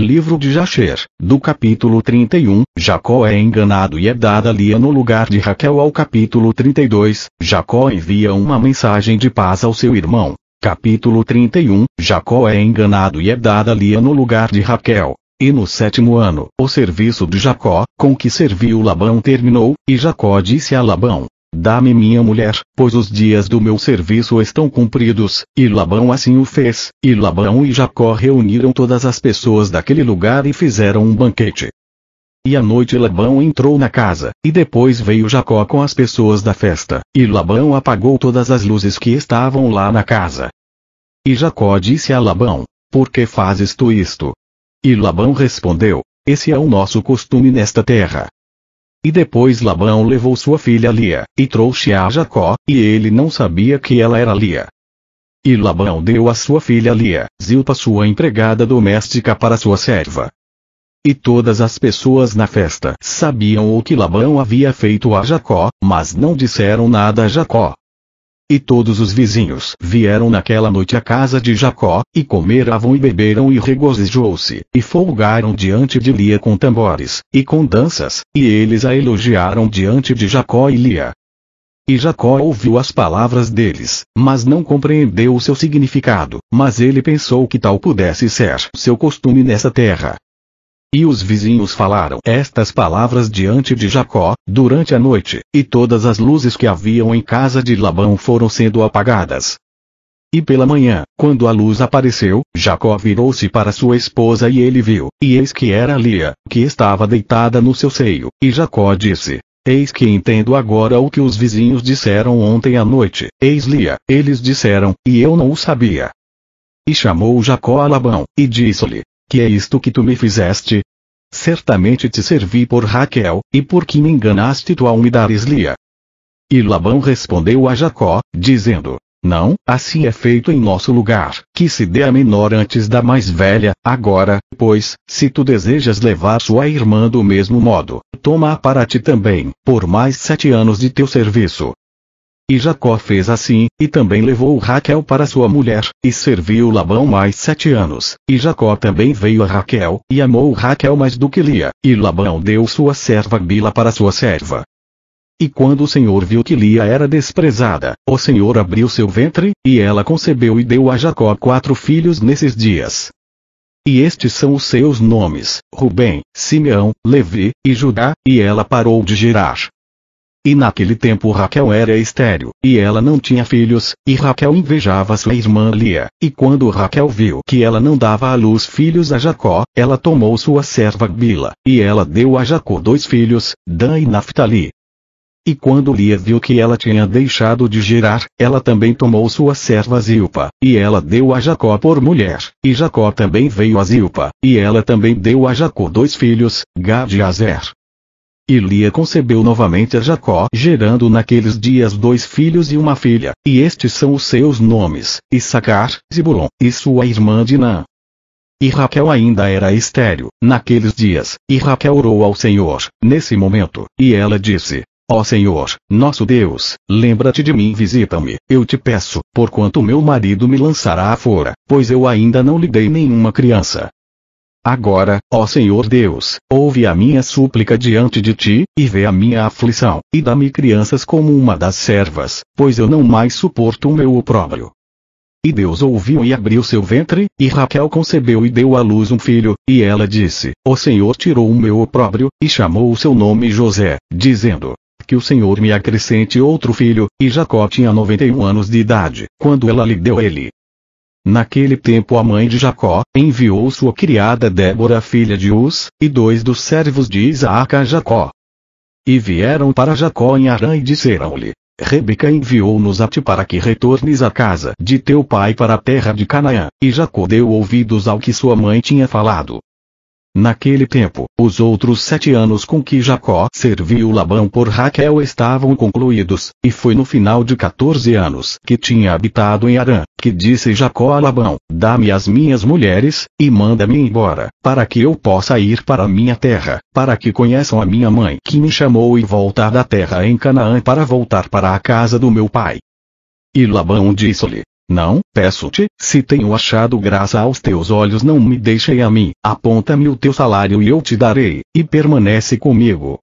Livro de Jasher, do capítulo 31, Jacó é enganado e é dada Lia no lugar de Raquel. Ao capítulo 32, Jacó envia uma mensagem de paz ao seu irmão. Capítulo 31, Jacó é enganado e é dada Lia no lugar de Raquel. E no 7º ano, o serviço de Jacó, com que serviu Labão terminou, e Jacó disse a Labão: dá-me minha mulher, pois os dias do meu serviço estão cumpridos. E Labão assim o fez, e Labão e Jacó reuniram todas as pessoas daquele lugar e fizeram um banquete. E à noite Labão entrou na casa, e depois veio Jacó com as pessoas da festa, e Labão apagou todas as luzes que estavam lá na casa. E Jacó disse a Labão: por que fazes tu isto? E Labão respondeu: esse é o nosso costume nesta terra. E depois Labão levou sua filha Lia, e trouxe a Jacó, e ele não sabia que ela era Lia. E Labão deu a sua filha Lia, Zilpa sua empregada doméstica, para sua serva. E todas as pessoas na festa sabiam o que Labão havia feito a Jacó, mas não disseram nada a Jacó. E todos os vizinhos vieram naquela noite à casa de Jacó, e comeram e beberam e regozijou-se, e folgaram diante de Lia com tambores, e com danças, e eles a elogiaram diante de Jacó e Lia. E Jacó ouviu as palavras deles, mas não compreendeu o seu significado, mas ele pensou que tal pudesse ser seu costume nessa terra. E os vizinhos falaram estas palavras diante de Jacó, durante a noite, e todas as luzes que haviam em casa de Labão foram sendo apagadas. E pela manhã, quando a luz apareceu, Jacó virou-se para sua esposa e ele viu, e eis que era Lia, que estava deitada no seu seio, e Jacó disse: eis que entendo agora o que os vizinhos disseram ontem à noite, eis Lia, eles disseram, e eu não o sabia. E chamou Jacó a Labão, e disse-lhe: que é isto que tu me fizeste? Certamente te servi por Raquel, e por que me enganaste tu ao me dares Lia? E Labão respondeu a Jacó, dizendo: não, assim é feito em nosso lugar, que se dê a menor antes da mais velha. Agora, pois, se tu desejas levar sua irmã do mesmo modo, toma-a para ti também, por mais 7 anos de teu serviço. E Jacó fez assim, e também levou Raquel para sua mulher, e serviu Labão mais 7 anos, e Jacó também veio a Raquel, e amou Raquel mais do que Lia, e Labão deu sua serva Bila para sua serva. E quando o Senhor viu que Lia era desprezada, o Senhor abriu seu ventre, e ela concebeu e deu a Jacó 4 filhos nesses dias. E estes são os seus nomes: Rubem, Simeão, Levi, e Judá, e ela parou de gerar. E naquele tempo Raquel era estéril, e ela não tinha filhos, e Raquel invejava sua irmã Lia, e quando Raquel viu que ela não dava à luz filhos a Jacó, ela tomou sua serva Bila, e ela deu a Jacó 2 filhos, Dan e Naphtali. E quando Lia viu que ela tinha deixado de gerar, ela também tomou sua serva Zilpa, e ela deu a Jacó por mulher, e Jacó também veio a Zilpa, e ela também deu a Jacó 2 filhos, Gad e Azer. E Lia concebeu novamente a Jacó, gerando naqueles dias 2 filhos e uma filha, e estes são os seus nomes: Issacar, Zebulon, e sua irmã Dinã. E Raquel ainda era estéril, naqueles dias, e Raquel orou ao Senhor, nesse momento, e ela disse: ó Senhor, nosso Deus, lembra-te de mim e visita-me, eu te peço, porquanto meu marido me lançará fora, pois eu ainda não lhe dei nenhuma criança. Agora, ó Senhor Deus, ouve a minha súplica diante de ti, e vê a minha aflição, e dá-me crianças como uma das servas, pois eu não mais suporto o meu opróbrio. E Deus ouviu e abriu seu ventre, e Raquel concebeu e deu à luz um filho, e ela disse: o Senhor tirou o meu opróbrio, e chamou o seu nome José, dizendo: que o Senhor me acrescente outro filho. E Jacó tinha 91 anos de idade, quando ela lhe deu ele. Naquele tempo a mãe de Jacó enviou sua criada Débora, filha de Uz, e 2 dos servos de Isaac a Jacó. E vieram para Jacó em Harã e disseram-lhe: Rebeca enviou-nos a ti para que retornes à casa de teu pai para a terra de Canaã. E Jacó deu ouvidos ao que sua mãe tinha falado. Naquele tempo, os outros 7 anos com que Jacó serviu Labão por Raquel estavam concluídos, e foi no final de 14 anos que tinha habitado em Harã, que disse Jacó a Labão: dá-me as minhas mulheres, e manda-me embora, para que eu possa ir para a minha terra, para que conheçam a minha mãe que me chamou e voltar da terra em Canaã para voltar para a casa do meu pai. E Labão disse-lhe: Não, peço-te, se tenho achado graça aos teus olhos, não me deixe a mim, aponta-me o teu salário e eu te darei, e permanece comigo.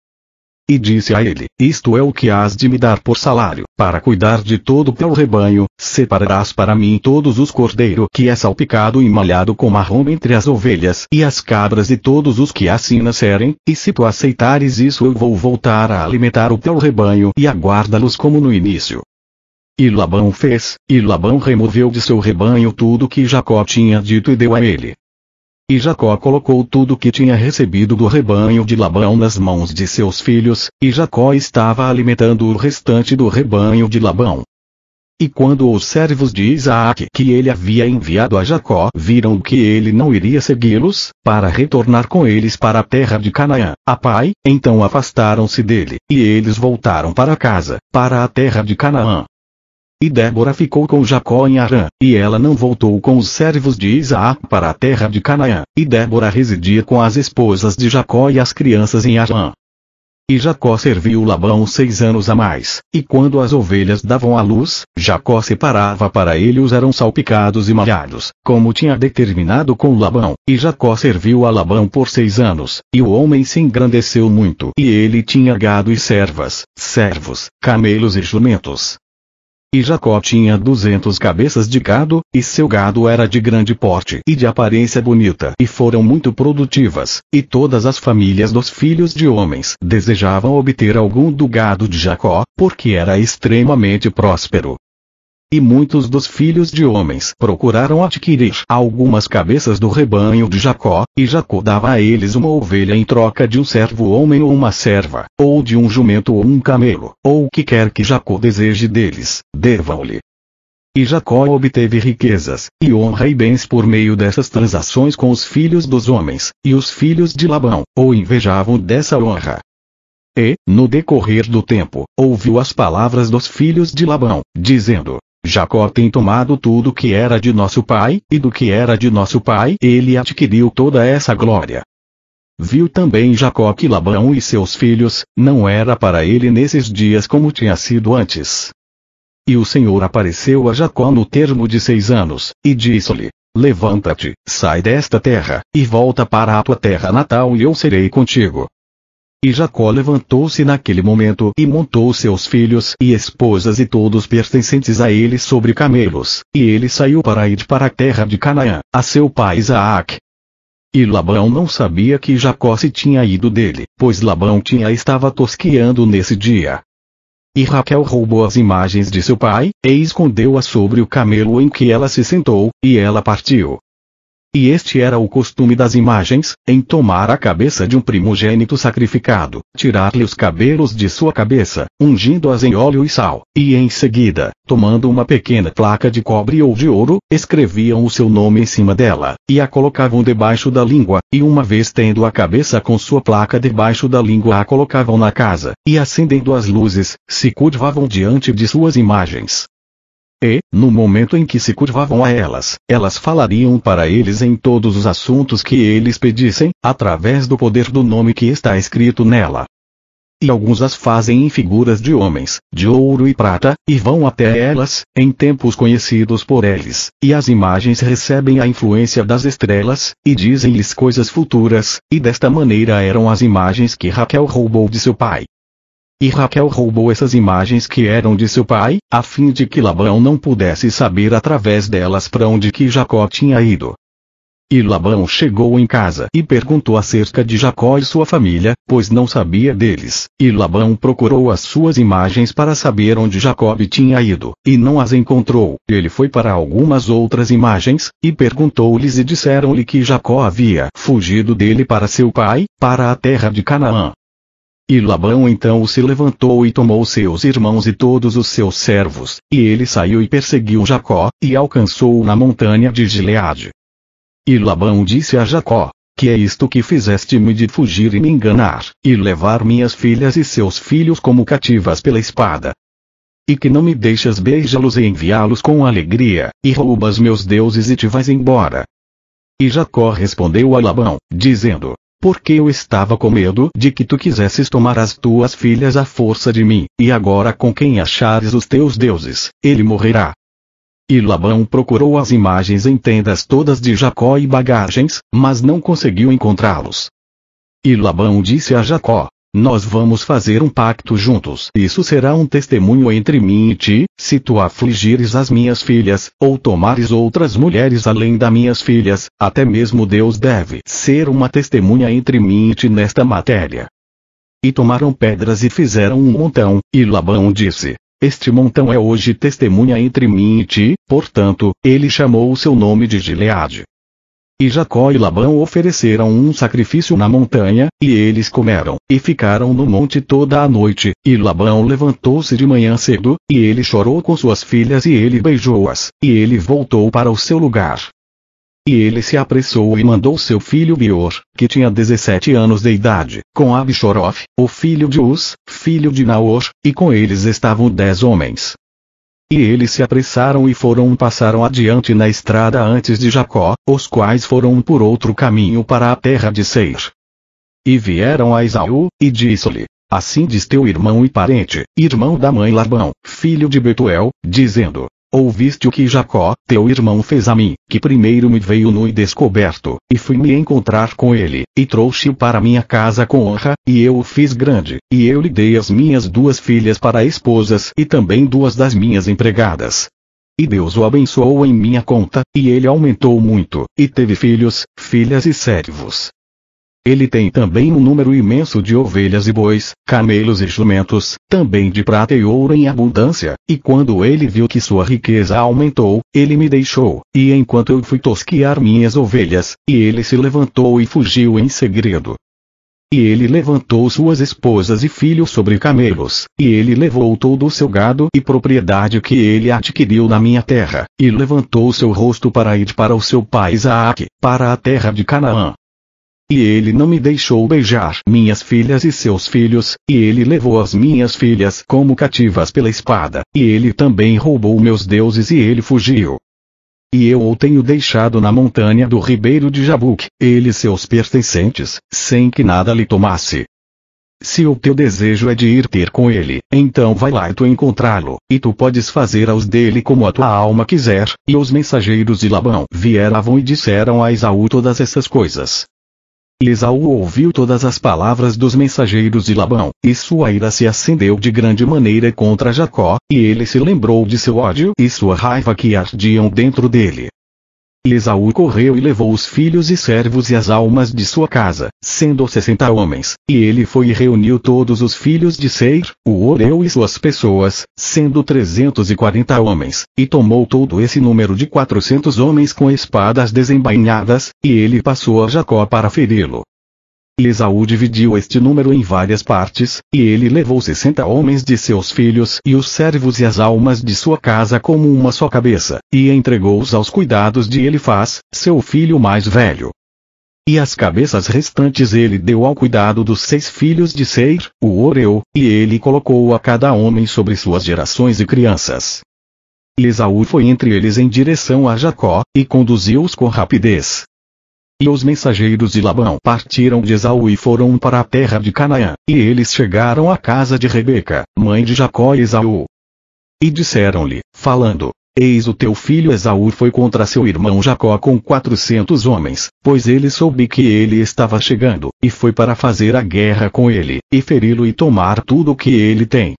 E disse a ele, isto é o que hás de me dar por salário, para cuidar de todo o teu rebanho, separarás para mim todos os cordeiros que é salpicado e malhado com marrom entre as ovelhas e as cabras e todos os que assim nascerem, e se tu aceitares isso eu vou voltar a alimentar o teu rebanho e a guarda-los como no início. E Labão fez, e Labão removeu de seu rebanho tudo que Jacó tinha dito e deu a ele. E Jacó colocou tudo que tinha recebido do rebanho de Labão nas mãos de seus filhos, e Jacó estava alimentando o restante do rebanho de Labão. E quando os servos de Isaac que ele havia enviado a Jacó viram que ele não iria segui-los, para retornar com eles para a terra de Canaã, a pai, então afastaram-se dele, e eles voltaram para casa, para a terra de Canaã. E Débora ficou com Jacó em Harã, e ela não voltou com os servos de Isaac para a terra de Canaã, e Débora residia com as esposas de Jacó e as crianças em Harã. E Jacó serviu Labão 6 anos a mais, e quando as ovelhas davam à luz, Jacó separava para ele os eram salpicados e malhados, como tinha determinado com Labão, e Jacó serviu a Labão por 6 anos, e o homem se engrandeceu muito, e ele tinha gado e servos, camelos e jumentos. E Jacó tinha 200 cabeças de gado, e seu gado era de grande porte e de aparência bonita e foram muito produtivas, e todas as famílias dos filhos de homens desejavam obter algum do gado de Jacó, porque era extremamente próspero. E muitos dos filhos de homens procuraram adquirir algumas cabeças do rebanho de Jacó, e Jacó dava a eles uma ovelha em troca de um servo homem ou uma serva, ou de um jumento ou um camelo, ou o que quer que Jacó deseje deles, devam-lhe. E Jacó obteve riquezas, e honra e bens por meio dessas transações com os filhos dos homens, e os filhos de Labão, o invejavam dessa honra. E, no decorrer do tempo, ouviu as palavras dos filhos de Labão, dizendo: Jacó tem tomado tudo que era de nosso pai, e do que era de nosso pai ele adquiriu toda essa glória. Viu também Jacó que Labão e seus filhos, não era para ele nesses dias como tinha sido antes. E o Senhor apareceu a Jacó no termo de 6 anos, e disse-lhe: Levanta-te, sai desta terra, e volta para a tua terra natal e eu serei contigo. E Jacó levantou-se naquele momento e montou seus filhos e esposas e todos pertencentes a ele sobre camelos, e ele saiu para ir para a terra de Canaã, a seu pai Isaac. E Labão não sabia que Jacó se tinha ido dele, pois Labão estava tosqueando nesse dia. E Raquel roubou as imagens de seu pai, e escondeu-as sobre o camelo em que ela se sentou, e ela partiu. E este era o costume das imagens, em tomar a cabeça de um primogênito sacrificado, tirar-lhe os cabelos de sua cabeça, ungindo-as em óleo e sal, e em seguida, tomando uma pequena placa de cobre ou de ouro, escreviam o seu nome em cima dela, e a colocavam debaixo da língua, e uma vez tendo a cabeça com sua placa debaixo da língua a colocavam na casa, e acendendo as luzes, se curvavam diante de suas imagens. E, no momento em que se curvavam a elas, elas falariam para eles em todos os assuntos que eles pedissem, através do poder do nome que está escrito nela. E alguns as fazem em figuras de homens, de ouro e prata, e vão até elas, em tempos conhecidos por eles, e as imagens recebem a influência das estrelas, e dizem-lhes coisas futuras, e desta maneira eram as imagens que Raquel roubou de seu pai. E Raquel roubou essas imagens que eram de seu pai, a fim de que Labão não pudesse saber através delas para onde que Jacó tinha ido. E Labão chegou em casa e perguntou acerca de Jacó e sua família, pois não sabia deles. E Labão procurou as suas imagens para saber onde Jacó tinha ido, e não as encontrou. Ele foi para algumas outras imagens, e perguntou-lhes e disseram-lhe que Jacó havia fugido dele para seu pai, para a terra de Canaã. E Labão então se levantou e tomou seus irmãos e todos os seus servos, e ele saiu e perseguiu Jacó, e alcançou-o na montanha de Gileade. E Labão disse a Jacó: Que é isto que fizeste-me de fugir e me enganar, e levar minhas filhas e seus filhos como cativas pela espada? E que não me deixas beijá-los e enviá-los com alegria, e roubas meus deuses e te vais embora? E Jacó respondeu a Labão, dizendo: Porque eu estava com medo de que tu quisesses tomar as tuas filhas à força de mim, e agora com quem achares os teus deuses, ele morrerá. E Labão procurou as imagens em tendas todas de Jacó e bagagens, mas não conseguiu encontrá-los. E Labão disse a Jacó: nós vamos fazer um pacto juntos. Isso será um testemunho entre mim e ti, se tu afligires as minhas filhas, ou tomares outras mulheres além das minhas filhas, até mesmo Deus deve ser uma testemunha entre mim e ti nesta matéria. E tomaram pedras e fizeram um montão, e Labão disse: este montão é hoje testemunha entre mim e ti, portanto, ele chamou o seu nome de Gileade. E Jacó e Labão ofereceram um sacrifício na montanha, e eles comeram, e ficaram no monte toda a noite, e Labão levantou-se de manhã cedo, e ele chorou com suas filhas e ele beijou-as, e ele voltou para o seu lugar. E ele se apressou e mandou seu filho Beor, que tinha 17 anos de idade, com Abishorof, o filho de Uz, filho de Naor, e com eles estavam 10 homens. E eles se apressaram e passaram adiante na estrada antes de Jacó, os quais foram por outro caminho para a terra de Seir. E vieram a Esaú, e disse-lhe: assim diz teu irmão e parente, irmão da mãe Labão, filho de Betuel, dizendo: ouviste o que Jacó, teu irmão fez a mim, que primeiro me veio nu e descoberto, e fui me encontrar com ele, e trouxe-o para minha casa com honra, e eu o fiz grande, e eu lhe dei as minhas 2 filhas para esposas e também 2 das minhas empregadas. E Deus o abençoou em minha conta, e ele aumentou muito, e teve filhos, filhas e servos. Ele tem também um número imenso de ovelhas e bois, camelos e jumentos, também de prata e ouro em abundância, e quando ele viu que sua riqueza aumentou, ele me deixou, e enquanto eu fui tosquiar minhas ovelhas, e ele se levantou e fugiu em segredo. E ele levantou suas esposas e filhos sobre camelos, e ele levou todo o seu gado e propriedade que ele adquiriu na minha terra, e levantou seu rosto para ir para o seu pai Isaque, para a terra de Canaã. E ele não me deixou beijar minhas filhas e seus filhos, e ele levou as minhas filhas como cativas pela espada, e ele também roubou meus deuses e ele fugiu. E eu o tenho deixado na montanha do ribeiro de Jabuque, ele e seus pertencentes, sem que nada lhe tomasse. Se o teu desejo é de ir ter com ele, então vai lá e tu encontrá-lo, e tu podes fazer aos dele como a tua alma quiser. E os mensageiros de Labão vieram e disseram a Esaú todas essas coisas. E Esaú ouviu todas as palavras dos mensageiros de Labão, e sua ira se acendeu de grande maneira contra Jacó, e ele se lembrou de seu ódio e sua raiva que ardiam dentro dele. E Esaú correu e levou os filhos e servos e as almas de sua casa, sendo 60 homens, e ele foi e reuniu todos os filhos de Seir, o Oreu e suas pessoas, sendo 340 homens, e tomou todo esse número de 400 homens com espadas desembainhadas, e ele passou a Jacó para feri-lo. E Esaú dividiu este número em várias partes, e ele levou 60 homens de seus filhos e os servos e as almas de sua casa como uma só cabeça, e entregou-os aos cuidados de Elifaz, seu filho mais velho. E as cabeças restantes ele deu ao cuidado dos 6 filhos de Seir, o Oreu, e ele colocou a cada homem sobre suas gerações e crianças. E Esaú foi entre eles em direção a Jacó, e conduziu-os com rapidez. E os mensageiros de Labão partiram de Esaú e foram para a terra de Canaã, e eles chegaram à casa de Rebeca, mãe de Jacó e Esaú. E disseram-lhe, falando: eis o teu filho Esaú foi contra seu irmão Jacó com 400 homens, pois ele soube que ele estava chegando, e foi para fazer a guerra com ele, e feri-lo e tomar tudo o que ele tem.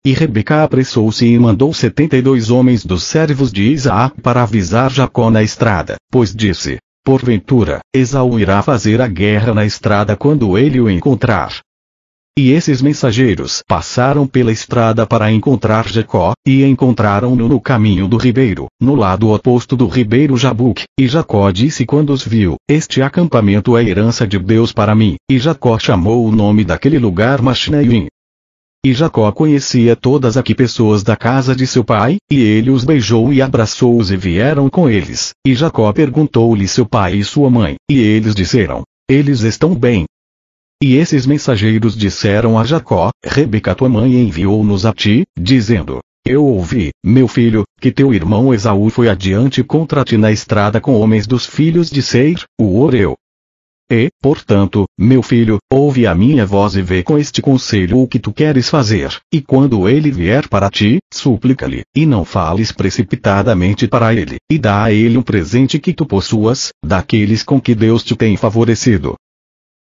E Rebeca apressou-se e mandou 72 homens dos servos de Isaac para avisar Jacó na estrada, pois disse: porventura, Esaú irá fazer a guerra na estrada quando ele o encontrar. E esses mensageiros passaram pela estrada para encontrar Jacó, e encontraram-no no caminho do ribeiro, no lado oposto do ribeiro Jabuque, e Jacó disse quando os viu: este acampamento é herança de Deus para mim, e Jacó chamou o nome daquele lugar Machnaim. E Jacó conhecia todas aqui pessoas da casa de seu pai, e ele os beijou e abraçou-os e vieram com eles. E Jacó perguntou-lhe seu pai e sua mãe, e eles disseram: eles estão bem. E esses mensageiros disseram a Jacó: Rebeca tua mãe enviou-nos a ti, dizendo: eu ouvi, meu filho, que teu irmão Esaú foi adiante contra ti na estrada com homens dos filhos de Seir, o Oreu. E, portanto, meu filho, ouve a minha voz e vê com este conselho o que tu queres fazer, e quando ele vier para ti, súplica-lhe, e não fales precipitadamente para ele, e dá a ele um presente que tu possuas, daqueles com que Deus te tem favorecido.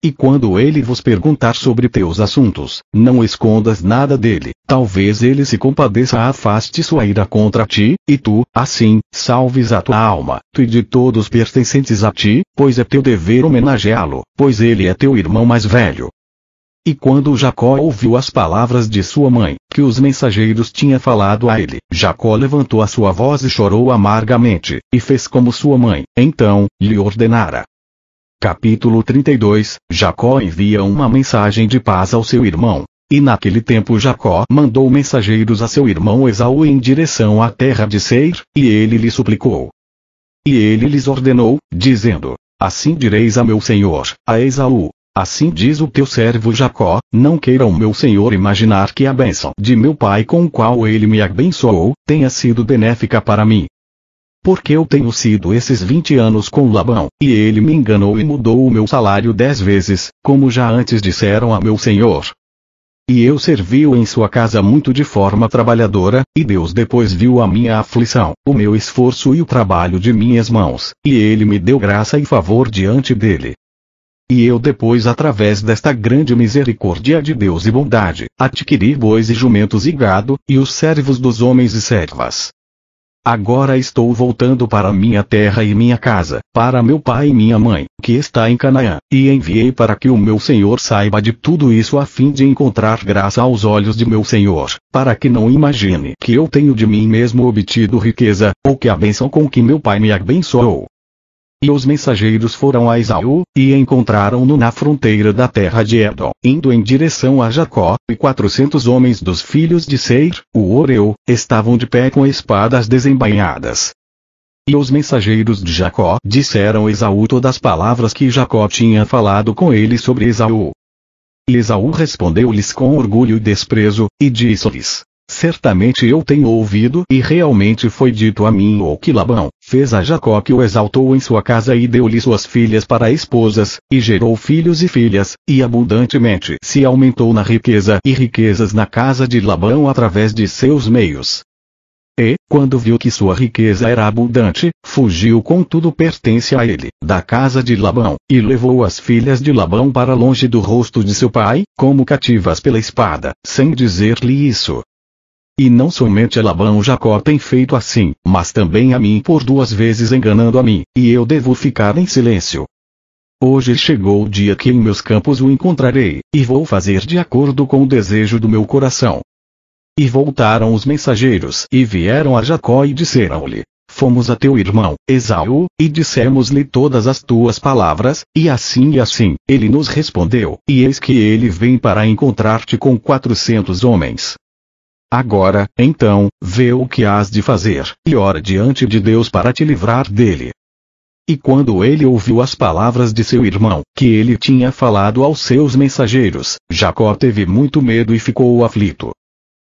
E quando ele vos perguntar sobre teus assuntos, não escondas nada dele, talvez ele se compadeça, afaste sua ira contra ti, e tu, assim, salves a tua alma, tu e de todos pertencentes a ti, pois é teu dever homenageá-lo, pois ele é teu irmão mais velho. E quando Jacó ouviu as palavras de sua mãe, que os mensageiros tinham falado a ele, Jacó levantou a sua voz e chorou amargamente, e fez como sua mãe, então, lhe ordenara. Capítulo 32, Jacó envia uma mensagem de paz ao seu irmão. E naquele tempo Jacó mandou mensageiros a seu irmão Esaú em direção à terra de Seir, e ele lhe suplicou. E ele lhes ordenou, dizendo, assim direis a meu senhor, a Esaú, assim diz o teu servo Jacó, não queira o meu senhor imaginar que a bênção de meu pai com o qual ele me abençoou, tenha sido benéfica para mim. Porque eu tenho sido esses 20 anos com Labão, e ele me enganou e mudou o meu salário 10 vezes, como já antes disseram a meu senhor. E eu servi-o em sua casa muito de forma trabalhadora, e Deus depois viu a minha aflição, o meu esforço e o trabalho de minhas mãos, e ele me deu graça e favor diante dele. E eu depois, através desta grande misericórdia de Deus e bondade, adquiri bois e jumentos e gado, e os servos dos homens e servas. Agora estou voltando para minha terra e minha casa, para meu pai e minha mãe, que está em Canaã, e enviei para que o meu senhor saiba de tudo isso a fim de encontrar graça aos olhos de meu senhor, para que não imagine que eu tenho de mim mesmo obtido riqueza, ou que a bênção com que meu pai me abençoou. E os mensageiros foram a Esaú, e encontraram-no na fronteira da terra de Edom, indo em direção a Jacó, e 400 homens dos filhos de Seir, o Oreu, estavam de pé com espadas desembainhadas. E os mensageiros de Jacó disseram a Esaú todas as palavras que Jacó tinha falado com ele sobre Esaú. E Esaú respondeu-lhes com orgulho e desprezo, e disse-lhes: certamente eu tenho ouvido e realmente foi dito a mim o que Labão fez a Jacó, que o exaltou em sua casa e deu-lhe suas filhas para esposas, e gerou filhos e filhas, e abundantemente se aumentou na riqueza e riquezas na casa de Labão através de seus meios. E, quando viu que sua riqueza era abundante, fugiu com tudo pertence a ele, da casa de Labão, e levou as filhas de Labão para longe do rosto de seu pai, como cativas pela espada, sem dizer-lhe isso. E não somente a Labão Jacó tem feito assim, mas também a mim por 2 vezes enganando a mim, e eu devo ficar em silêncio. Hoje chegou o dia que em meus campos o encontrarei, e vou fazer de acordo com o desejo do meu coração. E voltaram os mensageiros e vieram a Jacó e disseram-lhe: fomos a teu irmão, Esaú, e dissemos-lhe todas as tuas palavras, e assim ele nos respondeu, e eis que ele vem para encontrar-te com 400 homens. Agora, então, vê o que hás de fazer, e ora diante de Deus para te livrar dele. E quando ele ouviu as palavras de seu irmão, que ele tinha falado aos seus mensageiros, Jacó teve muito medo e ficou aflito.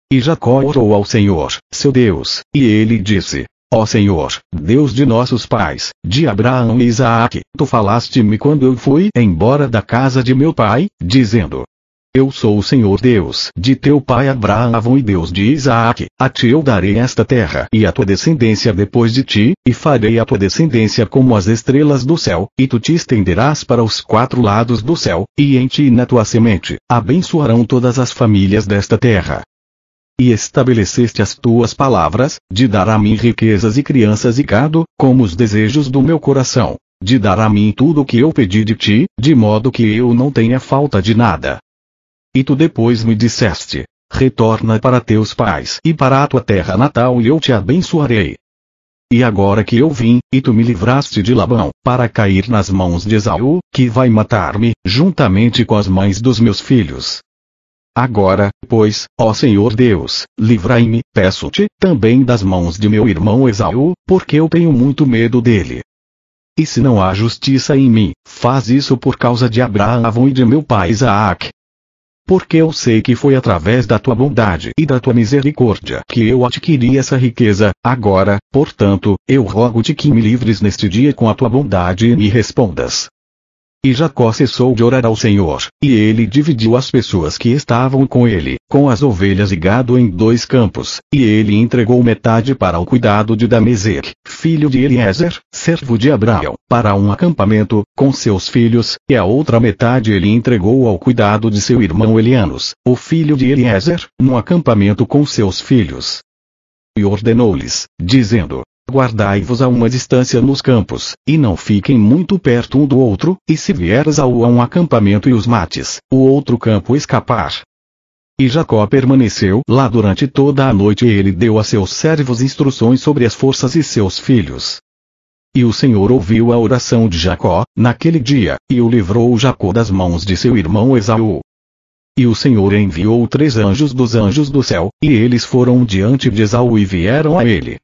E Jacó orou ao Senhor, seu Deus, e ele disse: ó Senhor, Deus de nossos pais, de Abraão e Isaque, tu falaste-me quando eu fui embora da casa de meu pai, dizendo: eu sou o Senhor Deus de teu pai Abraão e Deus de Isaque, a ti eu darei esta terra e a tua descendência depois de ti, e farei a tua descendência como as estrelas do céu, e tu te estenderás para os 4 lados do céu, e em ti e na tua semente, abençoarão todas as famílias desta terra. E estabeleceste as tuas palavras, de dar a mim riquezas e crianças e gado, como os desejos do meu coração, de dar a mim tudo o que eu pedi de ti, de modo que eu não tenha falta de nada. E tu depois me disseste: retorna para teus pais e para a tua terra natal e eu te abençoarei. E agora que eu vim, e tu me livraste de Labão, para cair nas mãos de Esaú, que vai matar-me, juntamente com as mães dos meus filhos. Agora, pois, ó Senhor Deus, livrai-me, peço-te, também das mãos de meu irmão Esaú, porque eu tenho muito medo dele. E se não há justiça em mim, faz isso por causa de Abraão e de meu pai Isaque. Porque eu sei que foi através da tua bondade e da tua misericórdia que eu adquiri essa riqueza, agora, portanto, eu rogo-te que me livres neste dia com a tua bondade e me respondas. E Jacó cessou de orar ao Senhor, e ele dividiu as pessoas que estavam com ele, com as ovelhas e gado em 2 campos, e ele entregou metade para o cuidado de Dameseque, filho de Eliezer, servo de Abraão, para um acampamento, com seus filhos, e a outra metade ele entregou ao cuidado de seu irmão Elianos, o filho de Eliezer, num acampamento com seus filhos. E ordenou-lhes, dizendo: guardai-vos a uma distância nos campos, e não fiquem muito perto um do outro, e se vier Esaú a um acampamento e os mates, o outro campo escapar. E Jacó permaneceu lá durante toda a noite e ele deu a seus servos instruções sobre as forças e seus filhos. E o Senhor ouviu a oração de Jacó, naquele dia, e o livrou Jacó das mãos de seu irmão Esaú. E o Senhor enviou 3 anjos dos anjos do céu, e eles foram diante de Esaú e vieram a ele.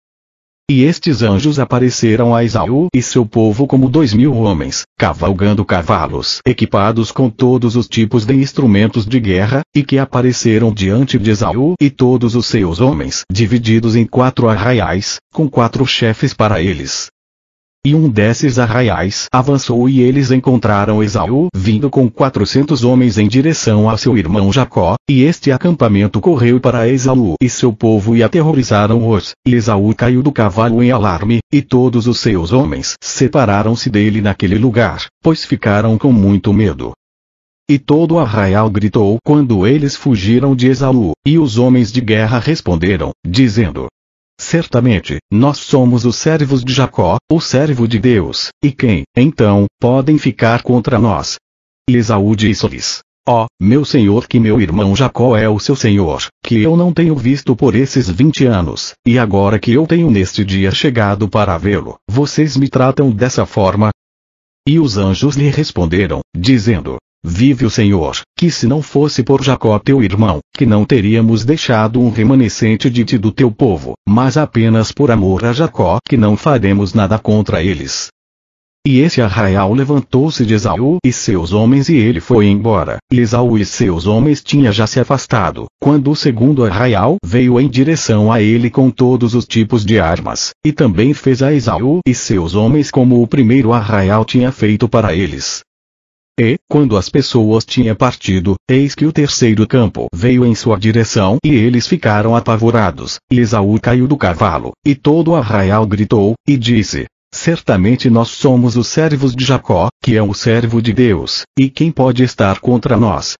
E estes anjos apareceram a Esaú e seu povo como 2000 homens, cavalgando cavalos equipados com todos os tipos de instrumentos de guerra, e que apareceram diante de Esaú e todos os seus homens, divididos em 4 arraiais, com 4 chefes para eles. E um desses arraiais avançou e eles encontraram Esaú vindo com 400 homens em direção a seu irmão Jacó, e este acampamento correu para Esaú e seu povo e aterrorizaram-os, e Esaú caiu do cavalo em alarme, e todos os seus homens separaram-se dele naquele lugar, pois ficaram com muito medo. E todo o arraial gritou quando eles fugiram de Esaú, e os homens de guerra responderam, dizendo: certamente, nós somos os servos de Jacó, o servo de Deus, e quem, então, podem ficar contra nós? E Esaú disse-lhes: ó, meu senhor, que meu irmão Jacó é o seu senhor, que eu não tenho visto por esses 20 anos, e agora que eu tenho neste dia chegado para vê-lo, vocês me tratam dessa forma? E os anjos lhe responderam, dizendo: vive o Senhor, que se não fosse por Jacó teu irmão, que não teríamos deixado um remanescente de ti do teu povo, mas apenas por amor a Jacó que não faremos nada contra eles. E esse arraial levantou-se de Esaú e seus homens e ele foi embora, e Esaú e seus homens tinha já se afastado, quando o segundo arraial veio em direção a ele com todos os tipos de armas, e também fez a Esaú e seus homens como o primeiro arraial tinha feito para eles. E, quando as pessoas tinham partido, eis que o terceiro campo veio em sua direção e eles ficaram apavorados, e Esaú caiu do cavalo, e todo o arraial gritou, e disse: certamente nós somos os servos de Jacó, que é o servo de Deus, e quem pode estar contra nós?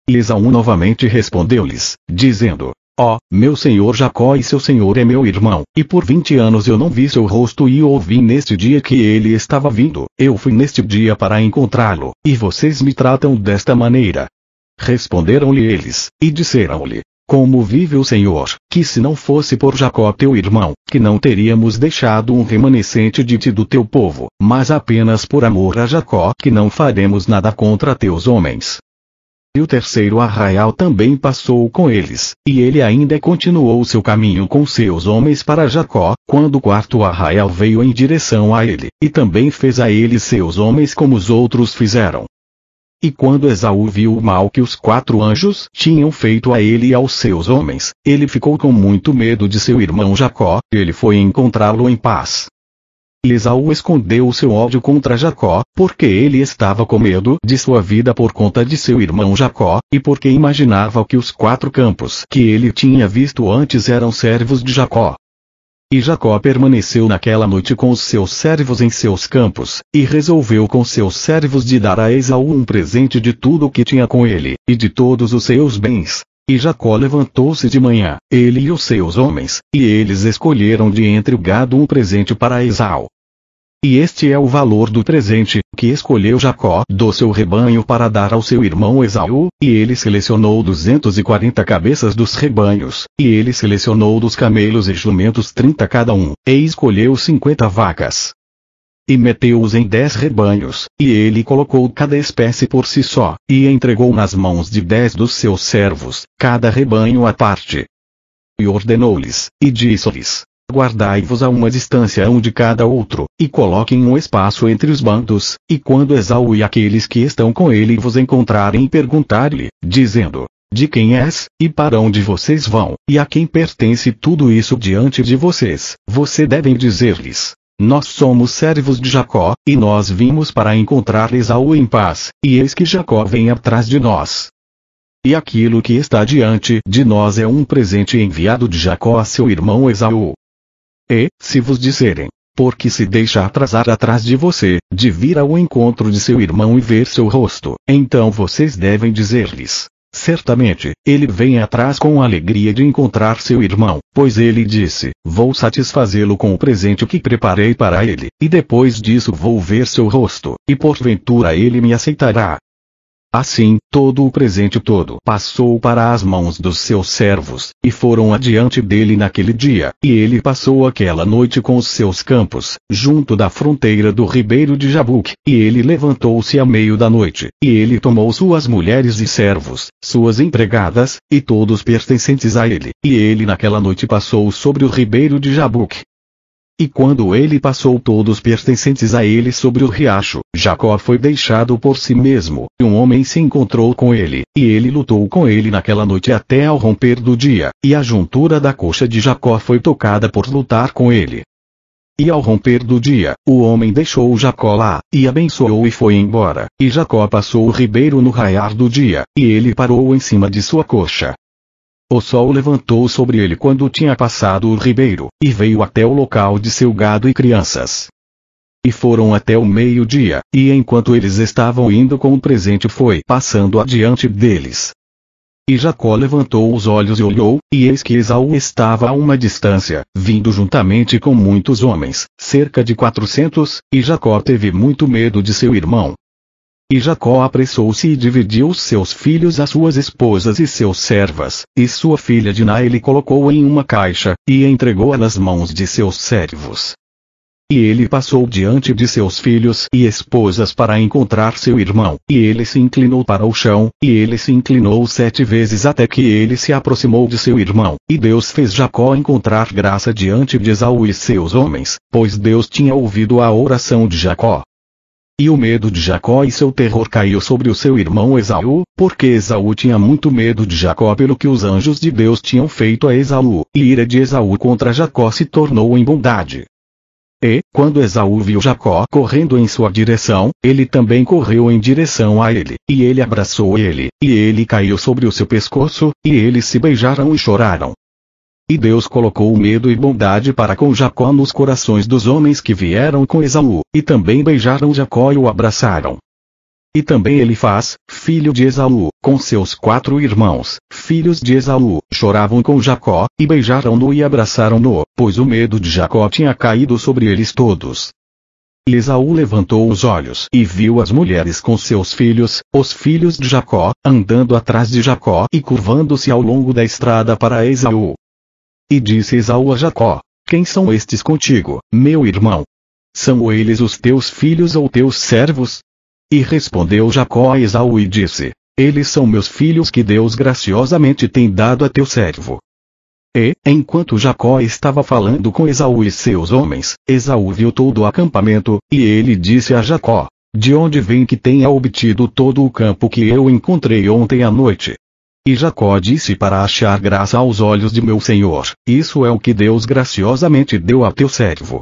E Esaú novamente respondeu-lhes, dizendo: ó, meu senhor Jacó e seu senhor é meu irmão, e por 20 anos eu não vi seu rosto e ouvi neste dia que ele estava vindo, eu fui neste dia para encontrá-lo, e vocês me tratam desta maneira. Responderam-lhe eles, e disseram-lhe: como vive o Senhor, que se não fosse por Jacó teu irmão, que não teríamos deixado um remanescente de ti do teu povo, mas apenas por amor a Jacó que não faremos nada contra teus homens. E o terceiro arraial também passou com eles, e ele ainda continuou seu caminho com seus homens para Jacó, quando o quarto arraial veio em direção a ele, e também fez a ele seus homens como os outros fizeram. E quando Esaú viu o mal que os 4 anjos tinham feito a ele e aos seus homens, ele ficou com muito medo de seu irmão Jacó, e ele foi encontrá-lo em paz. E Esaú escondeu o seu ódio contra Jacó, porque ele estava com medo de sua vida por conta de seu irmão Jacó, e porque imaginava que os 4 campos que ele tinha visto antes eram servos de Jacó. E Jacó permaneceu naquela noite com os seus servos em seus campos, e resolveu com seus servos de dar a Esaú um presente de tudo o que tinha com ele, e de todos os seus bens. E Jacó levantou-se de manhã, ele e os seus homens, e eles escolheram de entre o gado um presente para Esaú. E este é o valor do presente, que escolheu Jacó do seu rebanho para dar ao seu irmão Esaú, e ele selecionou 240 cabeças dos rebanhos, e ele selecionou dos camelos e jumentos 30 cada um, e escolheu 50 vacas. E meteu-os em 10 rebanhos, e ele colocou cada espécie por si só, e entregou nas mãos de 10 dos seus servos, cada rebanho à parte. E ordenou-lhes, e disse-lhes: guardai-vos a uma distância um de cada outro, e coloquem um espaço entre os bandos, e quando Esaú e aqueles que estão com ele vos encontrarem perguntar-lhe, dizendo: de quem és, e para onde vocês vão, e a quem pertence tudo isso diante de vocês, você devem dizer-lhes: nós somos servos de Jacó, e nós vimos para encontrar Esaú em paz, e eis que Jacó vem atrás de nós. E aquilo que está diante de nós é um presente enviado de Jacó a seu irmão Esaú. E, se vos disserem, porque se deixa atrasar atrás de você, de vir ao encontro de seu irmão e ver seu rosto, então vocês devem dizer-lhes: certamente, ele vem atrás com alegria de encontrar seu irmão, pois ele disse: vou satisfazê-lo com o presente que preparei para ele, e depois disso vou ver seu rosto, e porventura ele me aceitará. Assim, todo o presente todo passou para as mãos dos seus servos, e foram adiante dele naquele dia, e ele passou aquela noite com os seus campos, junto da fronteira do ribeiro de Jabuque, e ele levantou-se à meio da noite, e ele tomou suas mulheres e servos, suas empregadas, e todos pertencentes a ele, e ele naquela noite passou sobre o ribeiro de Jabuque. E quando ele passou todos pertencentes a ele sobre o riacho, Jacó foi deixado por si mesmo, e um homem se encontrou com ele, e ele lutou com ele naquela noite até ao romper do dia, e a juntura da coxa de Jacó foi tocada por lutar com ele. E ao romper do dia, o homem deixou Jacó lá, e abençoou e foi embora, e Jacó passou o ribeiro no raiar do dia, e ele parou em cima de sua coxa. O sol levantou sobre ele quando tinha passado o ribeiro, e veio até o local de seu gado e crianças. E foram até o meio-dia, e enquanto eles estavam indo com o presente foi passando adiante deles. E Jacó levantou os olhos e olhou, e eis que Esaú estava a uma distância, vindo juntamente com muitos homens, cerca de 400, e Jacó teve muito medo de seu irmão. E Jacó apressou-se e dividiu seus filhos, as suas esposas e seus servas, e sua filha Diná ele colocou em uma caixa, e entregou-a nas mãos de seus servos. E ele passou diante de seus filhos e esposas para encontrar seu irmão, e ele se inclinou para o chão, e ele se inclinou 7 vezes até que ele se aproximou de seu irmão, e Deus fez Jacó encontrar graça diante de Esaú e seus homens, pois Deus tinha ouvido a oração de Jacó. E o medo de Jacó e seu terror caiu sobre o seu irmão Esaú, porque Esaú tinha muito medo de Jacó pelo que os anjos de Deus tinham feito a Esaú, e a ira de Esaú contra Jacó se tornou em bondade. E, quando Esaú viu Jacó correndo em sua direção, ele também correu em direção a ele, e ele abraçou ele, e ele caiu sobre o seu pescoço, e eles se beijaram e choraram. E Deus colocou medo e bondade para com Jacó nos corações dos homens que vieram com Esaú, e também beijaram Jacó e o abraçaram. E também Elifaz, filho de Esaú, com seus 4 irmãos, filhos de Esaú, choravam com Jacó, e beijaram-no e abraçaram-no, pois o medo de Jacó tinha caído sobre eles todos. E Esaú levantou os olhos e viu as mulheres com seus filhos, os filhos de Jacó, andando atrás de Jacó e curvando-se ao longo da estrada para Esaú. E disse Esaú a Jacó: quem são estes contigo, meu irmão? São eles os teus filhos ou teus servos? E respondeu Jacó a Esaú e disse: eles são meus filhos que Deus graciosamente tem dado a teu servo. E, enquanto Jacó estava falando com Esaú e seus homens, Esaú viu todo o acampamento, e ele disse a Jacó: de onde vem que tenha obtido todo o campo que eu encontrei ontem à noite? E Jacó disse: para achar graça aos olhos de meu senhor, isso é o que Deus graciosamente deu a teu servo.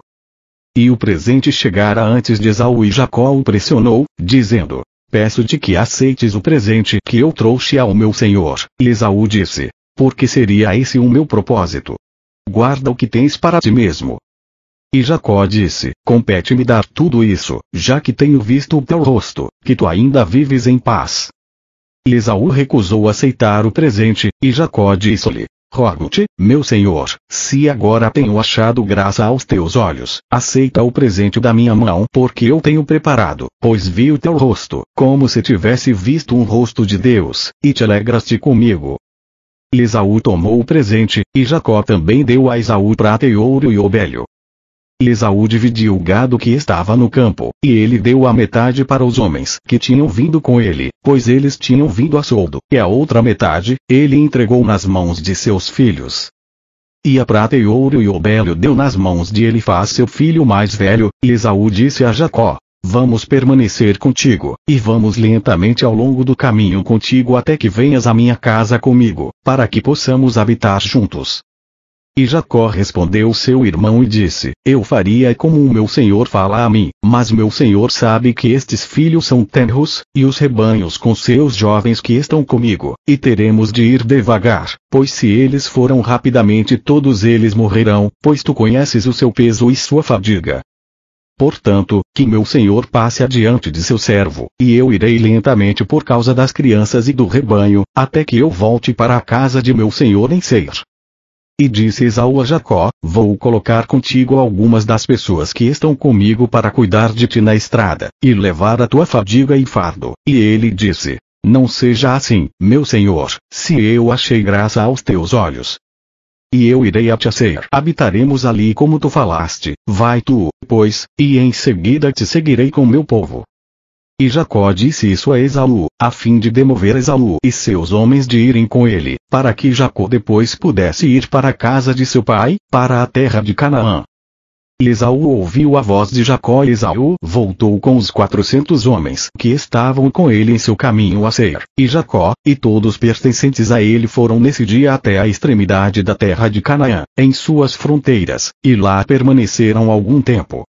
E o presente chegara antes de Esaú e Jacó o pressionou, dizendo: peço-te que aceites o presente que eu trouxe ao meu senhor. E Esaú disse: porque seria esse o meu propósito? Guarda o que tens para ti mesmo. E Jacó disse: compete-me dar tudo isso, já que tenho visto o teu rosto, que tu ainda vives em paz. E Esaú recusou aceitar o presente, e Jacó disse-lhe: rogo-te, meu senhor, se agora tenho achado graça aos teus olhos, aceita o presente da minha mão, porque eu tenho preparado, pois vi o teu rosto, como se tivesse visto um rosto de Deus, e te alegraste comigo. E Esaú tomou o presente, e Jacó também deu a Esaú prata e ouro e obélio. E Esaú dividiu o gado que estava no campo, e ele deu a metade para os homens que tinham vindo com ele, pois eles tinham vindo a soldo, e a outra metade, ele entregou nas mãos de seus filhos. E a prata e ouro e obélio deu nas mãos de Elifaz seu filho mais velho, e Esaú disse a Jacó: vamos permanecer contigo, e vamos lentamente ao longo do caminho contigo até que venhas à minha casa comigo, para que possamos habitar juntos. E Jacó respondeu seu irmão e disse: Eu faria como o meu senhor fala a mim, mas meu senhor sabe que estes filhos são tenros, e os rebanhos com seus jovens que estão comigo, e teremos de ir devagar, pois se eles foram rapidamente todos eles morrerão, pois tu conheces o seu peso e sua fadiga. Portanto, que meu senhor passe adiante de seu servo, e eu irei lentamente por causa das crianças e do rebanho, até que eu volte para a casa de meu senhor em Seir. E disse Esaú a Jacó: Vou colocar contigo algumas das pessoas que estão comigo para cuidar de ti na estrada, e levar a tua fadiga e fardo. E ele disse: Não seja assim, meu senhor, se eu achei graça aos teus olhos. E eu irei a Seir. Habitaremos ali como tu falaste, vai tu, pois, e em seguida te seguirei com meu povo. E Jacó disse isso a Esaú, a fim de demover Esaú e seus homens de irem com ele, para que Jacó depois pudesse ir para a casa de seu pai, para a terra de Canaã. E Esaú ouviu a voz de Jacó e Esaú voltou com os 400 homens que estavam com ele em seu caminho a Seir. E Jacó, e todos pertencentes a ele foram nesse dia até a extremidade da terra de Canaã, em suas fronteiras, e lá permaneceram algum tempo.